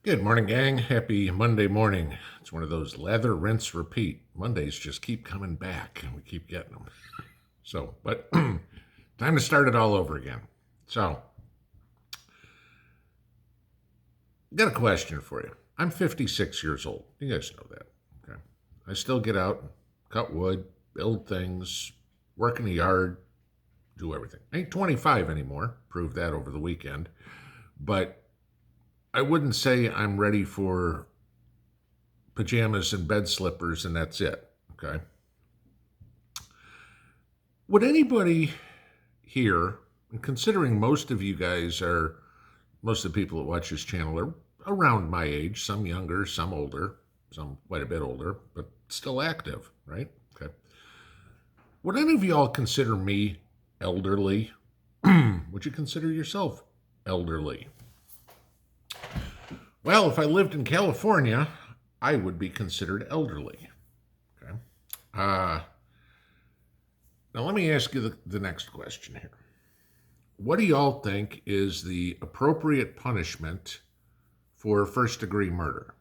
Good morning, gang. Happy Monday morning. It's one of those lather, rinse, repeat. Mondays just keep coming back and we keep getting them. But time to start it all over again. So, got a question for you. I'm 56 years old. You guys know that. Okay. I still get out, cut wood, build things, work in the yard, do everything. I ain't 25 anymore. Proved that over the weekend. But I wouldn't say I'm ready for pajamas and bed slippers and that's it. Okay. Would anybody here, and considering most of you guys are, most of the people that watch this channel are around my age, some younger, some older, some quite a bit older, but still active, right? Okay. Would any of y'all consider me elderly? Would you consider yourself elderly? Well, if I lived in California, I would be considered elderly. Okay. Uh, Now, let me ask you the next question here. What do y'all think is the appropriate punishment for first degree murder?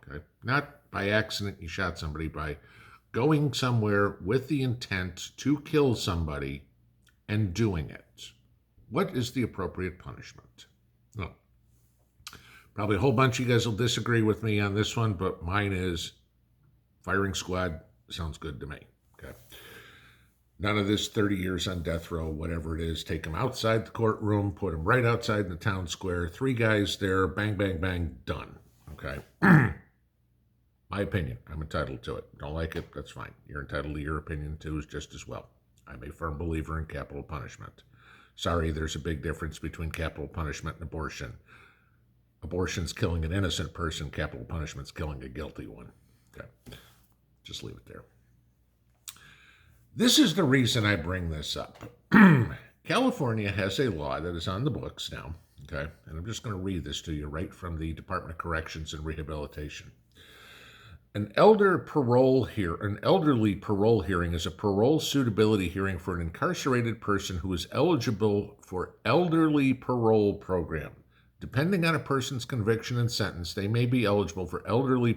Okay. Not by accident you shot somebody, by going somewhere with the intent to kill somebody and doing it. What is the appropriate punishment? No. Probably a whole bunch of you guys will disagree with me on this one, but mine is firing squad sounds good to me. Okay. None of this 30 years on death row, whatever it is. Take them outside the courtroom, put them right outside in the town square. 3 guys there, bang, bang, bang, done. Okay. My opinion. I'm entitled to it. Don't like it? That's fine. You're entitled to your opinion too, just as well. I'm a firm believer in capital punishment. Sorry, there's a big difference between capital punishment and abortion. Abortion's killing an innocent person. Capital punishment's killing a guilty one. Okay. Just leave it there. This is the reason I bring this up. California has a law that is on the books now, okay? And I'm just going to read this to you right from the Department of Corrections and Rehabilitation. An elderly parole hearing is a parole suitability hearing for an incarcerated person who is eligible for elderly parole program. Depending on a person's conviction and sentence, they may be eligible for elderly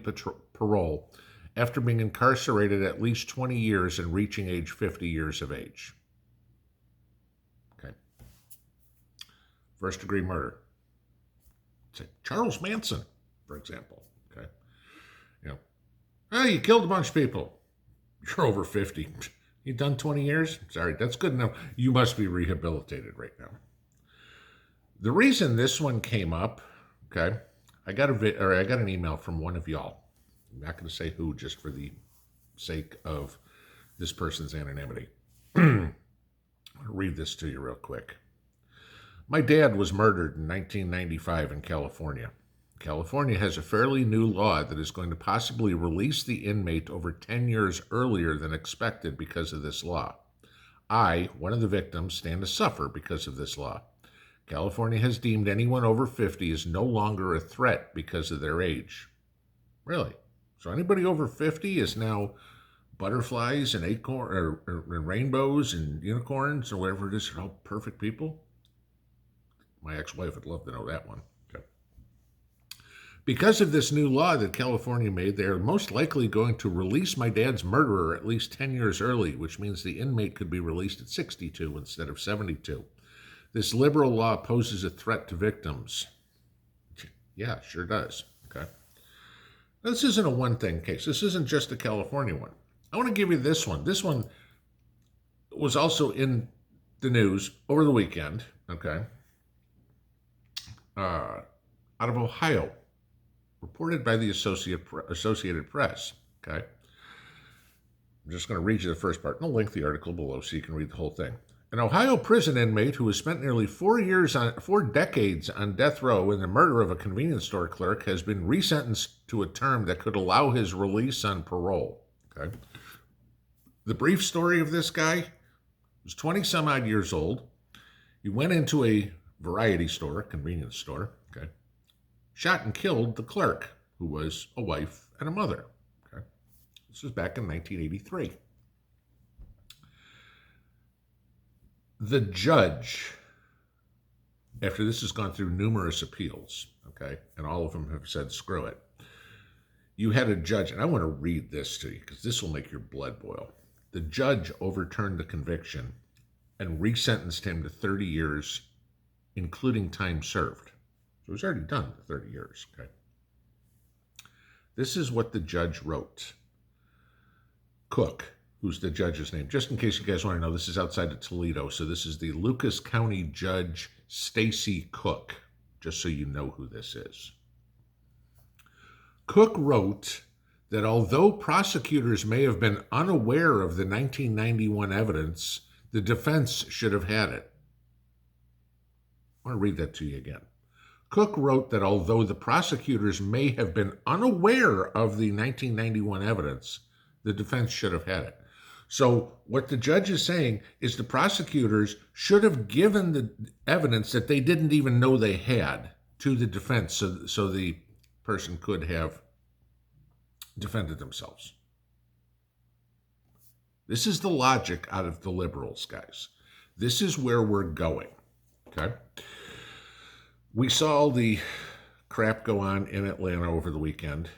parole after being incarcerated at least 20 years and reaching age 50 years of age. Okay. First degree murder. Say Charles Manson, for example. Okay. You killed a bunch of people. You're over 50. You done 20 years? Sorry, that's good enough. You must be rehabilitated right now. The reason this one came up, okay, I got an email from one of y'all. I'm not going to say who, just for the sake of this person's anonymity. I'll read this to you real quick. My dad was murdered in 1995 in California. California has a fairly new law that is going to possibly release the inmate over 10 years earlier than expected because of this law. I, one of the victims, stand to suffer because of this law. California has deemed anyone over 50 as no longer a threat because of their age. Really? So anybody over 50 is now butterflies and rainbows and unicorns or whatever it is. They're all perfect people. My ex-wife would love to know that one. Okay. Because of this new law that California made, they are most likely going to release my dad's murderer at least 10 years early, which means the inmate could be released at 62 instead of 72. This liberal law poses a threat to victims. Yeah, sure does. Okay. This isn't a one-thing case. This isn't just a California one. I want to give you this one. This one was also in the news over the weekend, okay, out of Ohio, reported by the Associated Press, okay. I'm just going to read you the first part, and I'll link the article below so you can read the whole thing. An Ohio prison inmate who has spent nearly 4 decades on death row in the murder of a convenience store clerk has been resentenced to a term that could allow his release on parole. Okay. The brief story of this guy was 20 some odd years old. He went into a variety store, convenience store, okay, shot and killed the clerk, who was a wife and a mother. Okay. This was back in 1983. The judge after this has gone through numerous appeals, okay, and all of them have said screw it, you had a judge, and I want to read this to you because this will make your blood boil. The judge overturned the conviction and resentenced him to 30 years, including time served. So it was already done, the 30 years, okay? This is what the judge wrote. Cook, who's the judge's name, just in case you guys want to know, this is outside of Toledo, so this is the Lucas County Judge Stacy Cook, just so you know who this is. Cook wrote that although prosecutors may have been unaware of the 1991 evidence, the defense should have had it. I want to read that to you again. Cook wrote that although the prosecutors may have been unaware of the 1991 evidence, the defense should have had it. So what the judge is saying is the prosecutors should have given the evidence that they didn't even know they had to the defense so the person could have defended themselves. This is the logic out of the liberals, guys. This is where we're going, okay? We saw all the crap go on in Atlanta over the weekend,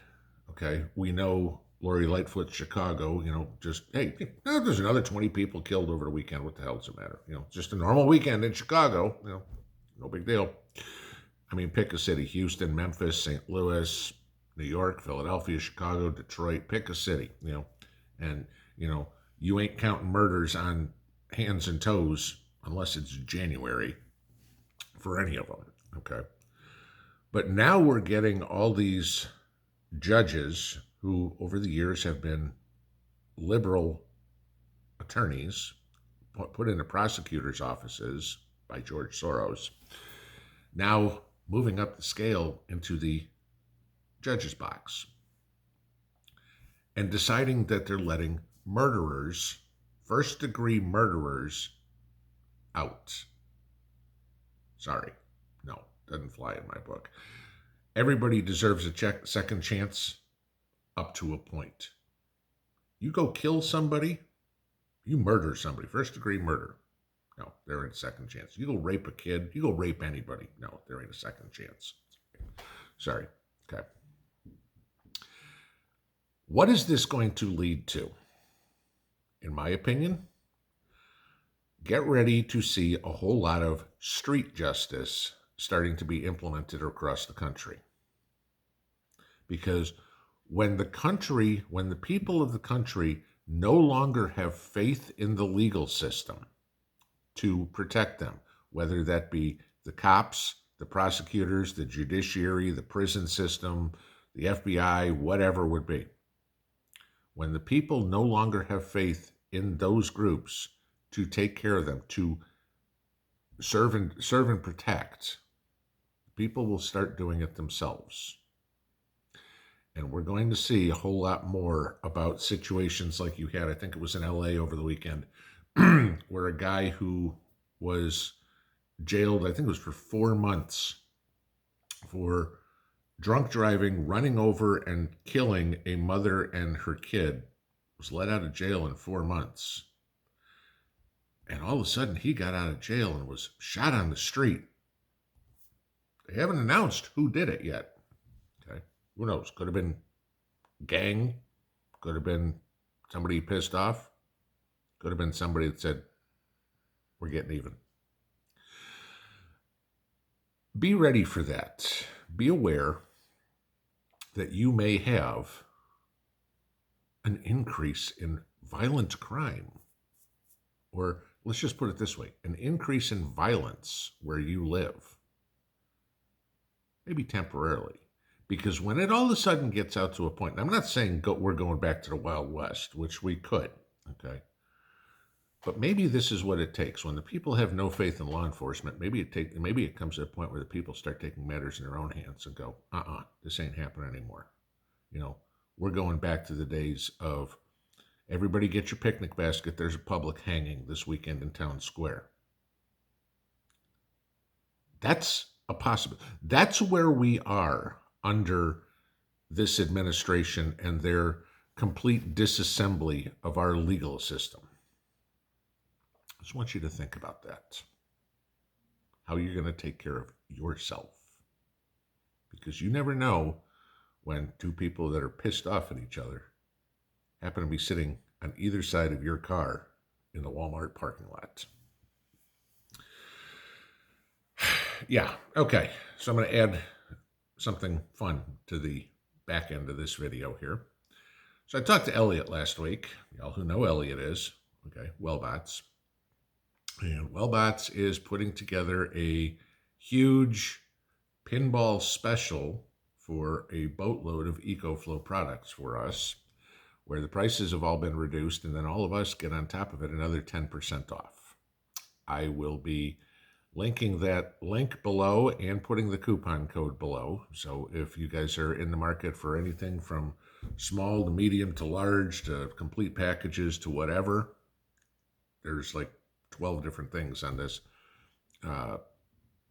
okay? We know Lori Lightfoot, Chicago, just, hey, there's another 20 people killed over the weekend. What the hell does it matter? Just a normal weekend in Chicago, no big deal. I mean, pick a city: Houston, Memphis, St. Louis, New York, Philadelphia, Chicago, Detroit. Pick a city, and, you ain't counting murders on hands and toes unless it's January for any of them, okay? But now we're getting all these judges who over the years have been liberal attorneys put into prosecutors' offices by George Soros, now moving up the scale into the judge's box and deciding that they're letting murderers, first-degree murderers, out. Sorry, no, doesn't fly in my book. Everybody deserves a second chance up to a point. You go kill somebody, you murder somebody, first-degree murder. No, there ain't a second chance. You go rape a kid, you go rape anybody. No, there ain't a second chance. Sorry. Okay. What is this going to lead to? In my opinion, get ready to see a whole lot of street justice starting to be implemented across the country. Because when the people of the country no longer have faith in the legal system to protect them, whether that be the cops, the prosecutors, the judiciary, the prison system, the FBI, whatever it would be, when the people no longer have faith in those groups to take care of them, to serve and protect, people will start doing it themselves. And we're going to see a whole lot more about situations like you had, I think it was in LA over the weekend, where a guy who was jailed, I think it was for 4 months, for drunk driving, running over and killing a mother and her kid, was let out of jail in 4 months. And all of a sudden he got out of jail and was shot on the street. They haven't announced who did it yet. Okay, who knows? Could have been gang, could have been somebody pissed off, could have been somebody that said, we're getting even. Be ready for that. Be aware that you may have an increase in violent crime, or let's just put it this way, an increase in violence where you live, maybe temporarily. Because when it all of a sudden gets out to a point, and I'm not saying we're going back to the Wild West, which we could, okay? But maybe this is what it takes. When the people have no faith in law enforcement, maybe it comes to a point where the people start taking matters in their own hands and go, this ain't happening anymore. We're going back to the days of everybody get your picnic basket. There's a public hanging this weekend in town square. That's a possibility. That's where we are under this administration and their complete disassembly of our legal system. I just want you to think about that. how you're going to take care of yourself. Because you never know when two people that are pissed off at each other happen to be sitting on either side of your car in the Walmart parking lot. Yeah, okay. So I'm going to add something fun to the back end of this video here. So I talked to Elliot last week. Y'all who know Elliot is, okay, Wellbots. And Wellbots is putting together a huge pinball special for a boatload of EcoFlow products for us, where the prices have all been reduced, and then all of us get on top of it another 10% off. I will be linking that link below and putting the coupon code below. So if you guys are in the market for anything from small to medium to large to complete packages to whatever, there's like 12 different things on this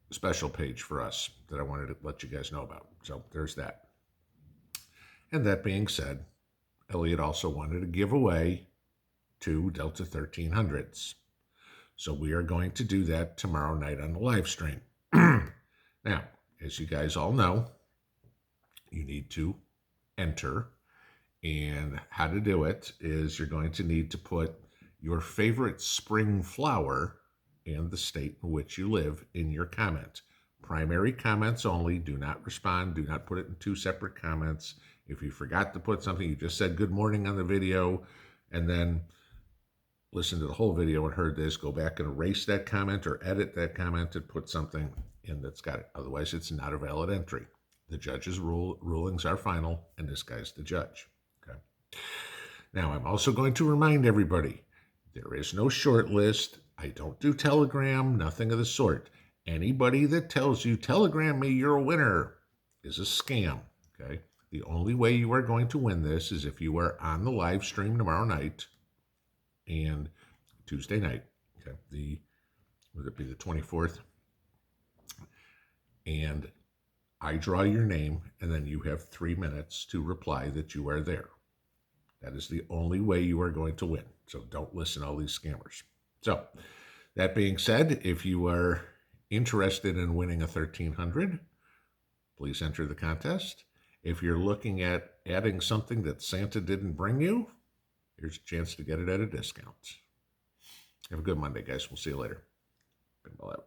special page for us that I wanted to let you guys know about. So there's that. And that being said, Elliot also wanted to give away 2 Delta 1300s. So we are going to do that tomorrow night on the live stream. Now, as you guys all know, you need to enter. And how to do it is you're going to need to put your favorite spring flower and the state in which you live in your comment. Primary comments only. Do not respond. Do not put it in 2 separate comments. If you forgot to put something, you just said good morning on the video, and then listen to the whole video and heard this, go back and erase that comment or edit that comment and put something in that's got it. Otherwise, it's not a valid entry. The judge's rulings are final, and this guy's the judge. Okay. Now, I'm also going to remind everybody, there is no short list. I don't do Telegram, nothing of the sort. Anybody that tells you, Telegram me, you're a winner, is a scam, okay? The only way you are going to win this is if you are on the live stream tomorrow night and Tuesday night, okay? Would it be the 24th? And I draw your name, and then you have 3 minutes to reply that you are there. That is the only way you are going to win. So don't listen to all these scammers. So that being said, if you are interested in winning a 1300, please enter the contest. If you're looking at adding something that Santa didn't bring you, here's a chance to get it at a discount. Have a good Monday, guys. We'll see you later. Pinball out.